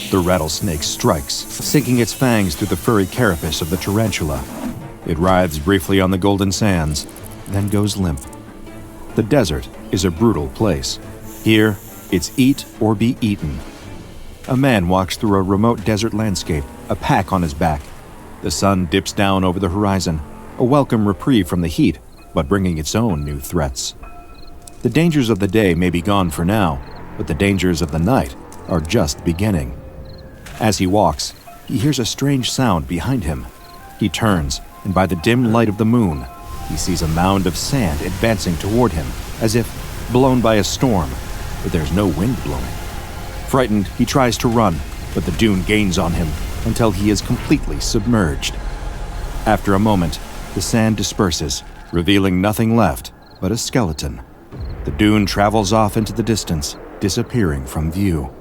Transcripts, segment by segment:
The rattlesnake strikes, sinking its fangs through the furry carapace of the tarantula. It writhes briefly on the golden sands, then goes limp. The desert is a brutal place. Here, it's eat or be eaten. A man walks through a remote desert landscape, a pack on his back. The sun dips down over the horizon, a welcome reprieve from the heat, but bringing its own new threats. The dangers of the day may be gone for now, but the dangers of the night are just beginning. As he walks, he hears a strange sound behind him. He turns, and by the dim light of the moon, he sees a mound of sand advancing toward him, as if blown by a storm, but there's no wind blowing. Frightened, he tries to run, but the dune gains on him until he is completely submerged. After a moment, the sand disperses, revealing nothing left but a skeleton. The dune travels off into the distance, disappearing from view.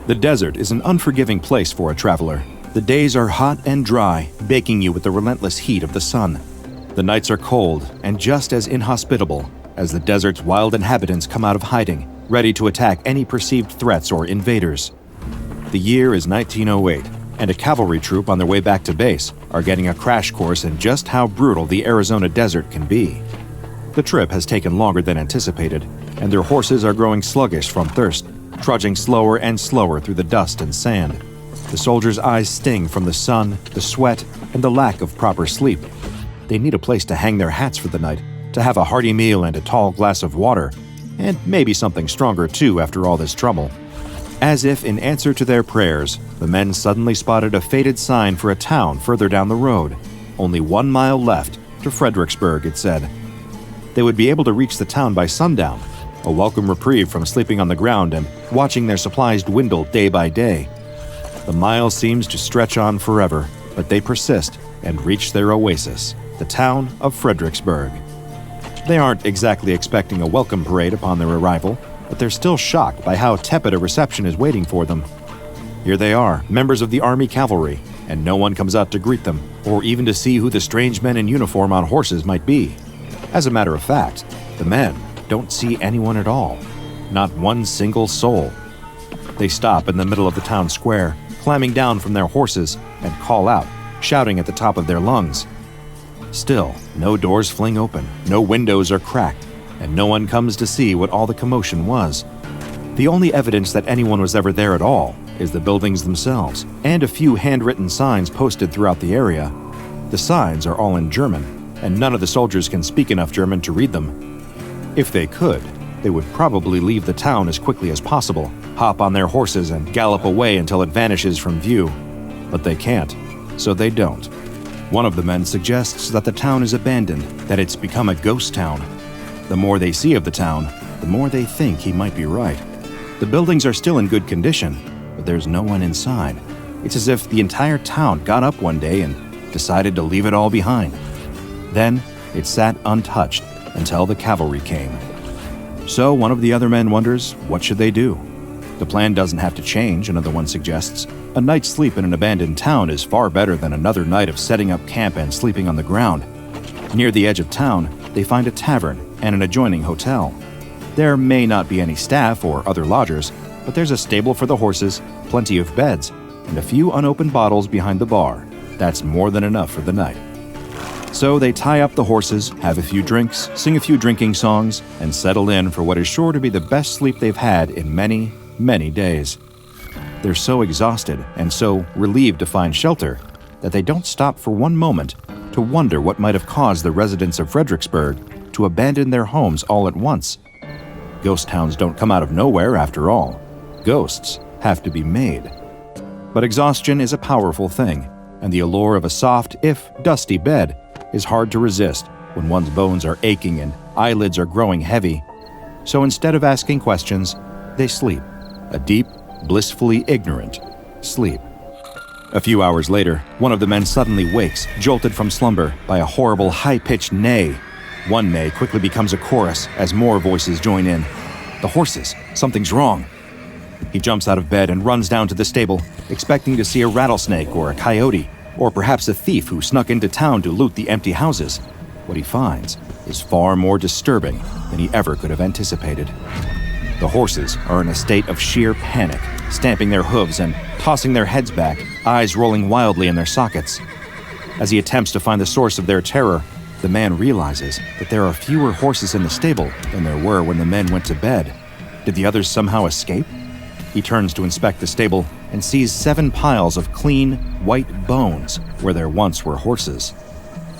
The desert is an unforgiving place for a traveler. The days are hot and dry, baking you with the relentless heat of the sun. The nights are cold and just as inhospitable as the desert's wild inhabitants come out of hiding, ready to attack any perceived threats or invaders. The year is 1908, and a cavalry troop on their way back to base are getting a crash course in just how brutal the Arizona desert can be. The trip has taken longer than anticipated, and their horses are growing sluggish from thirst, trudging slower and slower through the dust and sand. The soldiers' eyes sting from the sun, the sweat, and the lack of proper sleep. They need a place to hang their hats for the night, to have a hearty meal and a tall glass of water, and maybe something stronger too after all this trouble. As if in answer to their prayers, the men suddenly spotted a faded sign for a town further down the road. Only 1 mile left to Fredericksburg, it said. They would be able to reach the town by sundown, a welcome reprieve from sleeping on the ground and watching their supplies dwindle day by day. The mile seems to stretch on forever, but they persist and reach their oasis, the town of Fredericksburg. They aren't exactly expecting a welcome parade upon their arrival, but they're still shocked by how tepid a reception is waiting for them. Here they are, members of the Army Cavalry, and no one comes out to greet them, or even to see who the strange men in uniform on horses might be. As a matter of fact, the men don't see anyone at all, not one single soul. They stop in the middle of the town square, climbing down from their horses, and call out, shouting at the top of their lungs. Still, no doors fling open, no windows are cracked, and no one comes to see what all the commotion was. The only evidence that anyone was ever there at all is the buildings themselves, and a few handwritten signs posted throughout the area. The signs are all in German, and none of the soldiers can speak enough German to read them. If they could, they would probably leave the town as quickly as possible, hop on their horses and gallop away until it vanishes from view. But they can't, so they don't. One of the men suggests that the town is abandoned, that it's become a ghost town. The more they see of the town, the more they think he might be right. The buildings are still in good condition, but there's no one inside. It's as if the entire town got up one day and decided to leave it all behind. Then, it sat untouched until the cavalry came. So one of the other men wonders, what should they do? The plan doesn't have to change, another one suggests. A night's sleep in an abandoned town is far better than another night of setting up camp and sleeping on the ground. Near the edge of town, they find a tavern and an adjoining hotel. There may not be any staff or other lodgers, but there's a stable for the horses, plenty of beds, and a few unopened bottles behind the bar. That's more than enough for the night. So they tie up the horses, have a few drinks, sing a few drinking songs, and settle in for what is sure to be the best sleep they've had in many, many days. They're so exhausted and so relieved to find shelter that they don't stop for one moment to wonder what might have caused the residents of Fredericksburg to abandon their homes all at once. Ghost towns don't come out of nowhere, after all. Ghosts have to be made. But exhaustion is a powerful thing, and the allure of a soft, if dusty bed is hard to resist when one's bones are aching and eyelids are growing heavy. So instead of asking questions, they sleep. A deep, blissfully ignorant sleep. A few hours later, one of the men suddenly wakes, jolted from slumber by a horrible high-pitched neigh. One neigh quickly becomes a chorus as more voices join in. The horses, something's wrong. He jumps out of bed and runs down to the stable, expecting to see a rattlesnake or a coyote, or perhaps a thief who snuck into town to loot the empty houses. What he finds is far more disturbing than he ever could have anticipated. The horses are in a state of sheer panic, stamping their hooves and tossing their heads back, eyes rolling wildly in their sockets. As he attempts to find the source of their terror, the man realizes that there are fewer horses in the stable than there were when the men went to bed. Did the others somehow escape? He turns to inspect the stable and sees 7 piles of clean, white bones where there once were horses.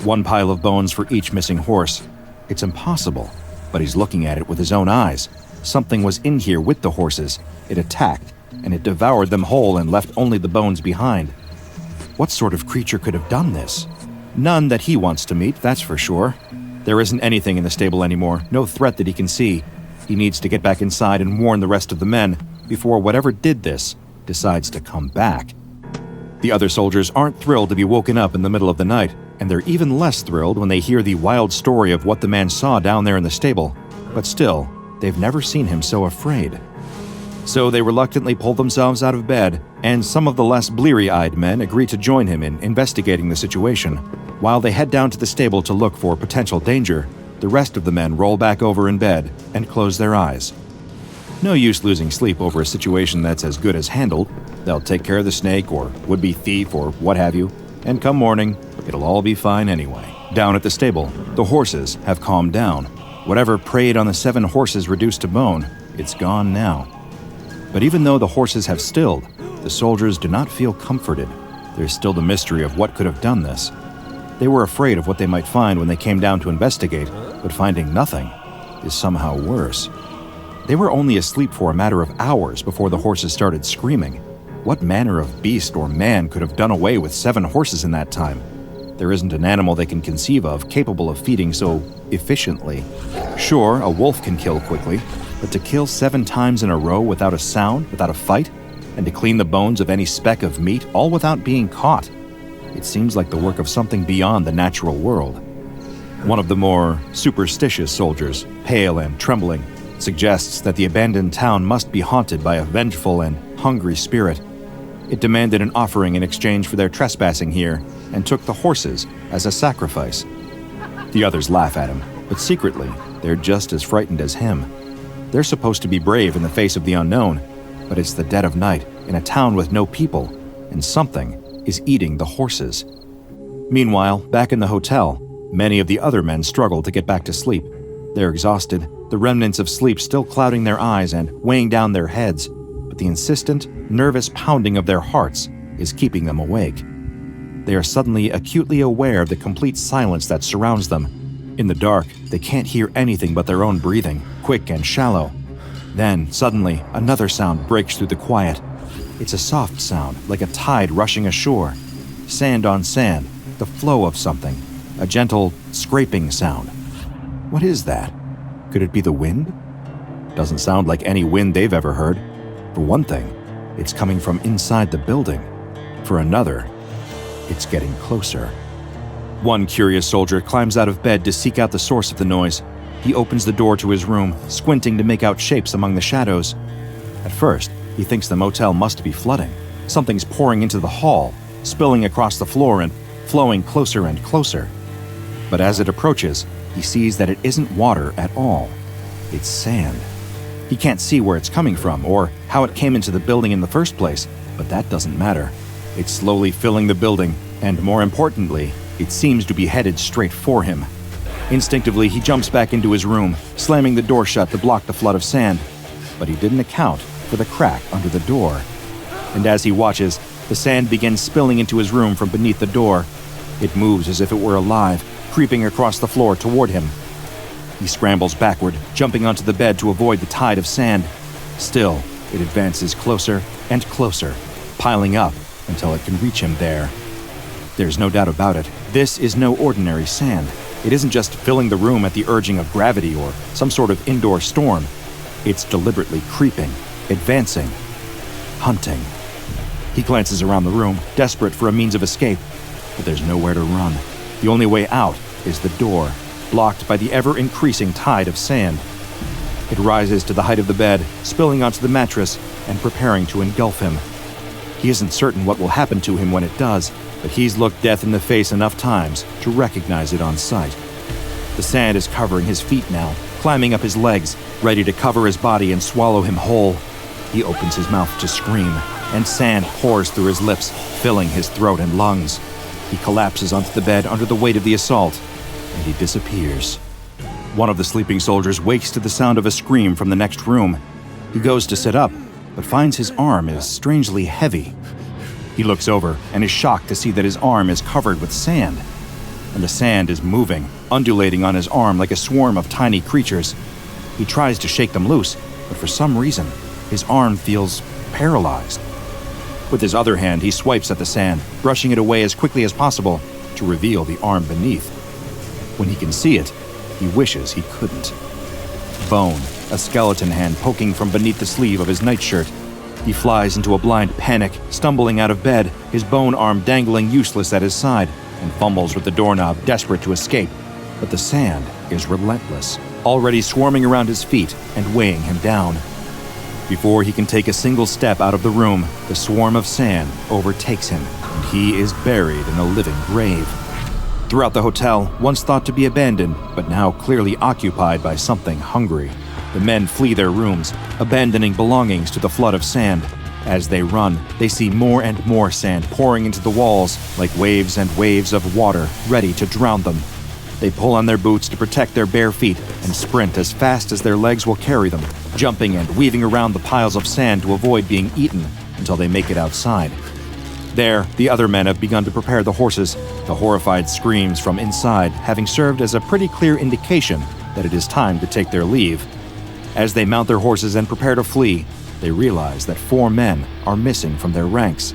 1 pile of bones for each missing horse. It's impossible, but he's looking at it with his own eyes. Something was in here with the horses. It attacked, and it devoured them whole and left only the bones behind. What sort of creature could have done this? None that he wants to meet, that's for sure. There isn't anything in the stable anymore, no threat that he can see. He needs to get back inside and warn the rest of the men before whatever did this decides to come back. The other soldiers aren't thrilled to be woken up in the middle of the night, and they're even less thrilled when they hear the wild story of what the man saw down there in the stable. But still, they've never seen him so afraid. So they reluctantly pull themselves out of bed, and some of the less bleary-eyed men agree to join him in investigating the situation. While they head down to the stable to look for potential danger, the rest of the men roll back over in bed and close their eyes. No use losing sleep over a situation that's as good as handled. They'll take care of the snake or would-be thief or what have you, and come morning, it'll all be fine anyway. Down at the stable, the horses have calmed down. Whatever preyed on the 7 horses reduced to bone, it's gone now. But even though the horses have stilled, the soldiers do not feel comforted. There's still the mystery of what could have done this. They were afraid of what they might find when they came down to investigate, but finding nothing is somehow worse. They were only asleep for a matter of hours before the horses started screaming. What manner of beast or man could have done away with 7 horses in that time? There isn't an animal they can conceive of capable of feeding so efficiently. Sure, a wolf can kill quickly, but to kill 7 times in a row without a sound, without a fight, and to clean the bones of any speck of meat, all without being caught, it seems like the work of something beyond the natural world. One of the more superstitious soldiers, pale and trembling, suggests that the abandoned town must be haunted by a vengeful and hungry spirit. It demanded an offering in exchange for their trespassing here, and took the horses as a sacrifice. The others laugh at him, but secretly, they're just as frightened as him. They're supposed to be brave in the face of the unknown, but it's the dead of night in a town with no people, and something is eating the horses. Meanwhile, back in the hotel, many of the other men struggle to get back to sleep. They're exhausted, the remnants of sleep still clouding their eyes and weighing down their heads, but the insistent, nervous pounding of their hearts is keeping them awake. They are suddenly acutely aware of the complete silence that surrounds them. In the dark, they can't hear anything but their own breathing, quick and shallow. Then, suddenly, another sound breaks through the quiet. It's a soft sound, like a tide rushing ashore. Sand on sand, the flow of something. A gentle, scraping sound. What is that? Could it be the wind? Doesn't sound like any wind they've ever heard. For one thing, it's coming from inside the building. For another, it's getting closer. One curious soldier climbs out of bed to seek out the source of the noise. He opens the door to his room, squinting to make out shapes among the shadows. At first, he thinks the motel must be flooding. Something's pouring into the hall, spilling across the floor and flowing closer and closer. But as it approaches, he sees that it isn't water at all. It's sand. He can't see where it's coming from or how it came into the building in the first place, but that doesn't matter. It's slowly filling the building, and more importantly, it seems to be headed straight for him. Instinctively, he jumps back into his room, slamming the door shut to block the flood of sand. But he didn't account for the crack under the door. And as he watches, the sand begins spilling into his room from beneath the door. It moves as if it were alive, creeping across the floor toward him. He scrambles backward, jumping onto the bed to avoid the tide of sand. Still, it advances closer and closer, piling up until it can reach him there. There's no doubt about it. This is no ordinary sand. It isn't just filling the room at the urging of gravity or some sort of indoor storm. It's deliberately creeping, advancing, hunting. He glances around the room, desperate for a means of escape, but there's nowhere to run. The only way out is the door, blocked by the ever-increasing tide of sand. It rises to the height of the bed, spilling onto the mattress and preparing to engulf him. He isn't certain what will happen to him when it does, but he's looked death in the face enough times to recognize it on sight. The sand is covering his feet now, climbing up his legs, ready to cover his body and swallow him whole. He opens his mouth to scream, and sand pours through his lips, filling his throat and lungs. He collapses onto the bed under the weight of the assault, and he disappears. One of the sleeping soldiers wakes to the sound of a scream from the next room. He goes to sit up, but finds his arm is strangely heavy. He looks over and is shocked to see that his arm is covered with sand. And the sand is moving, undulating on his arm like a swarm of tiny creatures. He tries to shake them loose, but for some reason, his arm feels paralyzed. With his other hand, he swipes at the sand, brushing it away as quickly as possible to reveal the arm beneath. When he can see it, he wishes he couldn't. Bone, a skeleton hand poking from beneath the sleeve of his nightshirt. He flies into a blind panic, stumbling out of bed, his bone arm dangling useless at his side, and fumbles with the doorknob, desperate to escape. But the sand is relentless, already swarming around his feet and weighing him down. Before he can take a single step out of the room, the swarm of sand overtakes him, and he is buried in a living grave. Throughout the hotel, once thought to be abandoned, but now clearly occupied by something hungry, the men flee their rooms, abandoning belongings to the flood of sand. As they run, they see more and more sand pouring into the walls like waves and waves of water ready to drown them. They pull on their boots to protect their bare feet and sprint as fast as their legs will carry them, jumping and weaving around the piles of sand to avoid being eaten until they make it outside. There, the other men have begun to prepare the horses, the horrified screams from inside having served as a pretty clear indication that it is time to take their leave. As they mount their horses and prepare to flee, they realize that 4 men are missing from their ranks.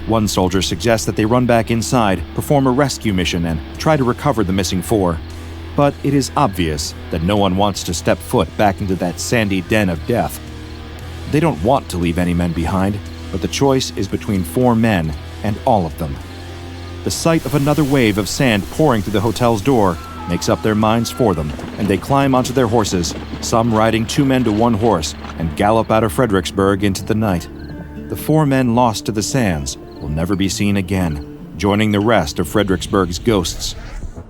One soldier suggests that they run back inside, perform a rescue mission, and try to recover the missing 4. But it is obvious that no one wants to step foot back into that sandy den of death. They don't want to leave any men behind, but the choice is between 4 men and all of them. The sight of another wave of sand pouring through the hotel's door makes up their minds for them, and they climb onto their horses, some riding 2 men to 1 horse, and gallop out of Fredericksburg into the night. The 4 men lost to the sands will never be seen again, joining the rest of Fredericksburg's ghosts.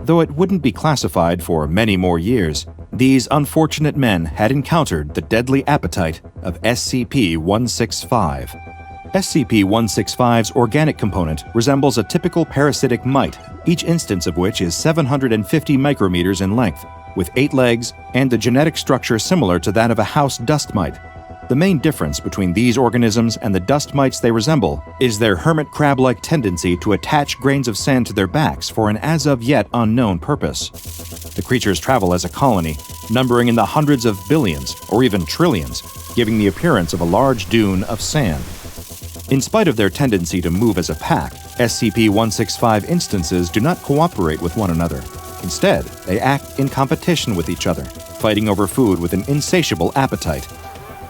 Though it wouldn't be classified for many more years, these unfortunate men had encountered the deadly appetite of SCP-165. SCP-165's organic component resembles a typical parasitic mite, each instance of which is 750 micrometers in length, with 8 legs and the genetic structure similar to that of a house dust mite. The main difference between these organisms and the dust mites they resemble is their hermit-crab-like tendency to attach grains of sand to their backs for an as-of-yet unknown purpose. The creatures travel as a colony, numbering in the hundreds of billions or even trillions, giving the appearance of a large dune of sand. In spite of their tendency to move as a pack, SCP-165 instances do not cooperate with one another. Instead, they act in competition with each other, fighting over food with an insatiable appetite.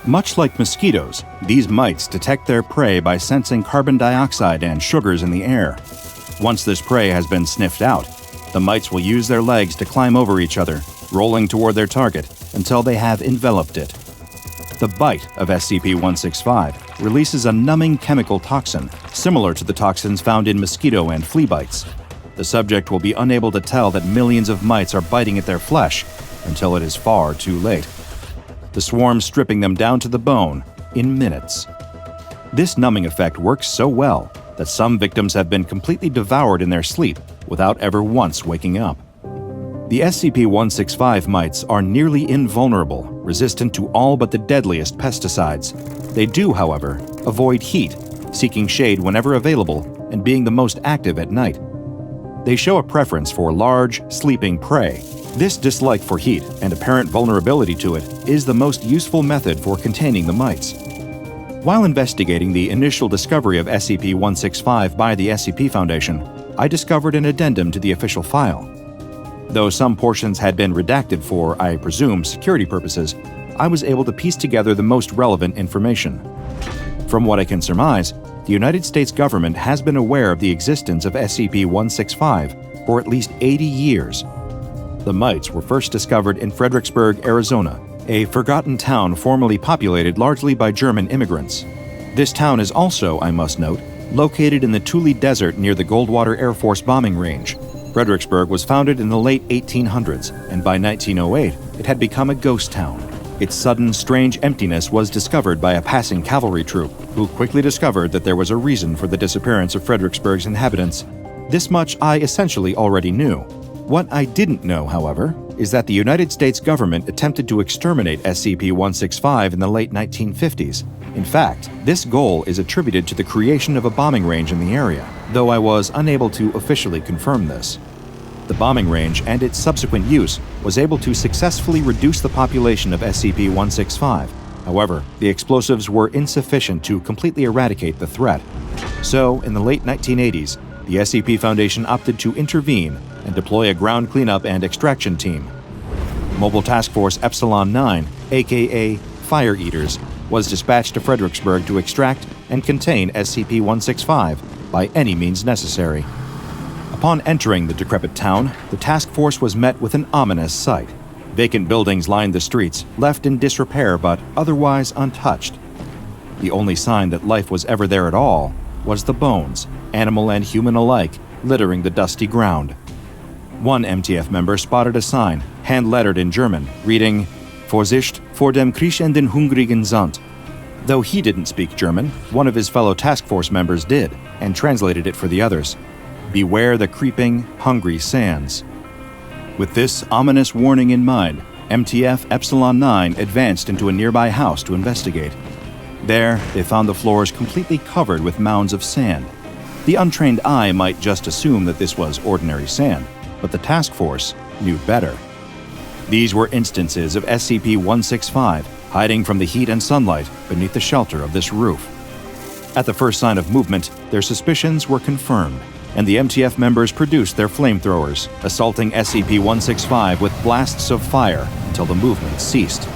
Much like mosquitoes, these mites detect their prey by sensing carbon dioxide and sugars in the air. Once this prey has been sniffed out, the mites will use their legs to climb over each other, rolling toward their target until they have enveloped it. The bite of SCP-165 releases a numbing chemical toxin, similar to the toxins found in mosquito and flea bites. The subject will be unable to tell that millions of mites are biting at their flesh until it is far too late. The swarm stripping them down to the bone in minutes. This numbing effect works so well that some victims have been completely devoured in their sleep without ever once waking up. The SCP-165 mites are nearly invulnerable, resistant to all but the deadliest pesticides. They do, however, avoid heat, seeking shade whenever available and being the most active at night. They show a preference for large, sleeping prey. This dislike for heat and apparent vulnerability to it is the most useful method for containing the mites. While investigating the initial discovery of SCP-165 by the SCP Foundation, I discovered an addendum to the official file. Though some portions had been redacted for, I presume, security purposes, I was able to piece together the most relevant information. From what I can surmise, the United States government has been aware of the existence of SCP-165 for at least 80 years. The mites were first discovered in Fredericksburg, Arizona, a forgotten town formerly populated largely by German immigrants. This town is also, I must note, located in the Tule Desert near the Goldwater Air Force bombing range. Fredericksburg was founded in the late 1800s, and by 1908, it had become a ghost town. Its sudden, strange emptiness was discovered by a passing cavalry troop, who quickly discovered that there was a reason for the disappearance of Fredericksburg's inhabitants. This much I essentially already knew. What I didn't know, however, is that the United States government attempted to exterminate SCP-165 in the late 1950s. In fact, this goal is attributed to the creation of a bombing range in the area, though I was unable to officially confirm this. The bombing range and its subsequent use was able to successfully reduce the population of SCP-165. However, the explosives were insufficient to completely eradicate the threat. So, in the late 1980s, the SCP Foundation opted to intervene and deploy a ground cleanup and extraction team. Mobile Task Force Epsilon 9, aka Fire Eaters, was dispatched to Fredericksburg to extract and contain SCP-165 by any means necessary. Upon entering the decrepit town, the task force was met with an ominous sight. Vacant buildings lined the streets, left in disrepair but otherwise untouched. The only sign that life was ever there at all was the bones, animal and human alike, littering the dusty ground. One MTF member spotted a sign, hand-lettered in German, reading, Vorsicht vor dem kriechenden hungrigen Sand. Though he didn't speak German, one of his fellow task force members did, and translated it for the others. Beware the creeping, hungry sands. With this ominous warning in mind, MTF Epsilon 9 advanced into a nearby house to investigate. There, they found the floors completely covered with mounds of sand. The untrained eye might just assume that this was ordinary sand, but the task force knew better. These were instances of SCP-165 hiding from the heat and sunlight beneath the shelter of this roof. At the first sign of movement, their suspicions were confirmed, and the MTF members produced their flamethrowers, assaulting SCP-165 with blasts of fire until the movement ceased.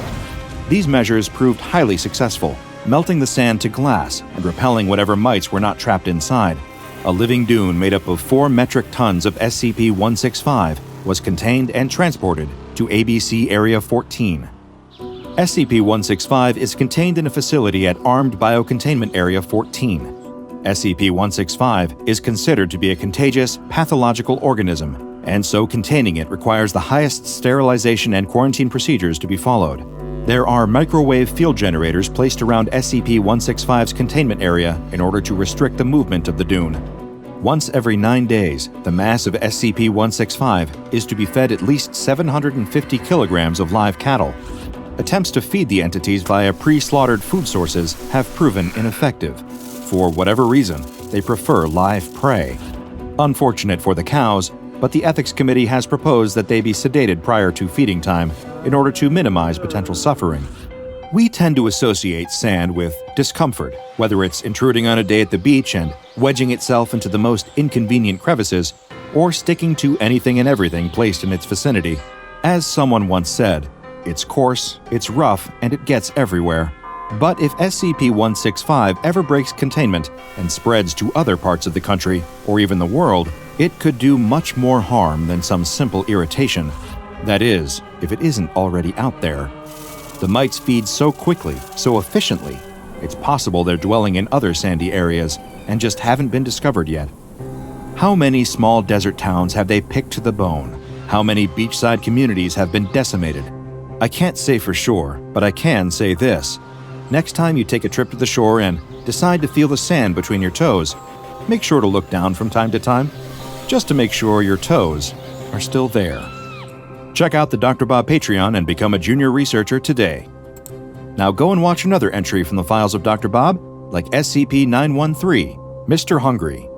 These measures proved highly successful, melting the sand to glass and repelling whatever mites were not trapped inside. A living dune made up of 4 metric tons of SCP-165 was contained and transported to ABC Area 14. SCP-165 is contained in a facility at Armed Biocontainment Area 14. SCP-165 is considered to be a contagious, pathological organism, and so containing it requires the highest sterilization and quarantine procedures to be followed. There are microwave field generators placed around SCP-165's containment area in order to restrict the movement of the dune. Once every 9 days, the mass of SCP-165 is to be fed at least 750 kilograms of live cattle. Attempts to feed the entities via pre-slaughtered food sources have proven ineffective. For whatever reason, they prefer live prey. Unfortunate for the cows, but the Ethics Committee has proposed that they be sedated prior to feeding time in order to minimize potential suffering. We tend to associate sand with discomfort, whether it's intruding on a day at the beach and wedging itself into the most inconvenient crevices, or sticking to anything and everything placed in its vicinity. As someone once said, it's coarse, it's rough, and it gets everywhere. But if SCP-165 ever breaks containment and spreads to other parts of the country, or even the world, it could do much more harm than some simple irritation. That is, if it isn't already out there. The mites feed so quickly, so efficiently, it's possible they're dwelling in other sandy areas and just haven't been discovered yet. How many small desert towns have they picked to the bone? How many beachside communities have been decimated? I can't say for sure, but I can say this. Next time you take a trip to the shore and decide to feel the sand between your toes, make sure to look down from time to time, just to make sure your toes are still there. Check out the DrBob Patreon and become a junior researcher today. Now go and watch another entry from the files of DrBob, like SCP-913, Mr. Hungry.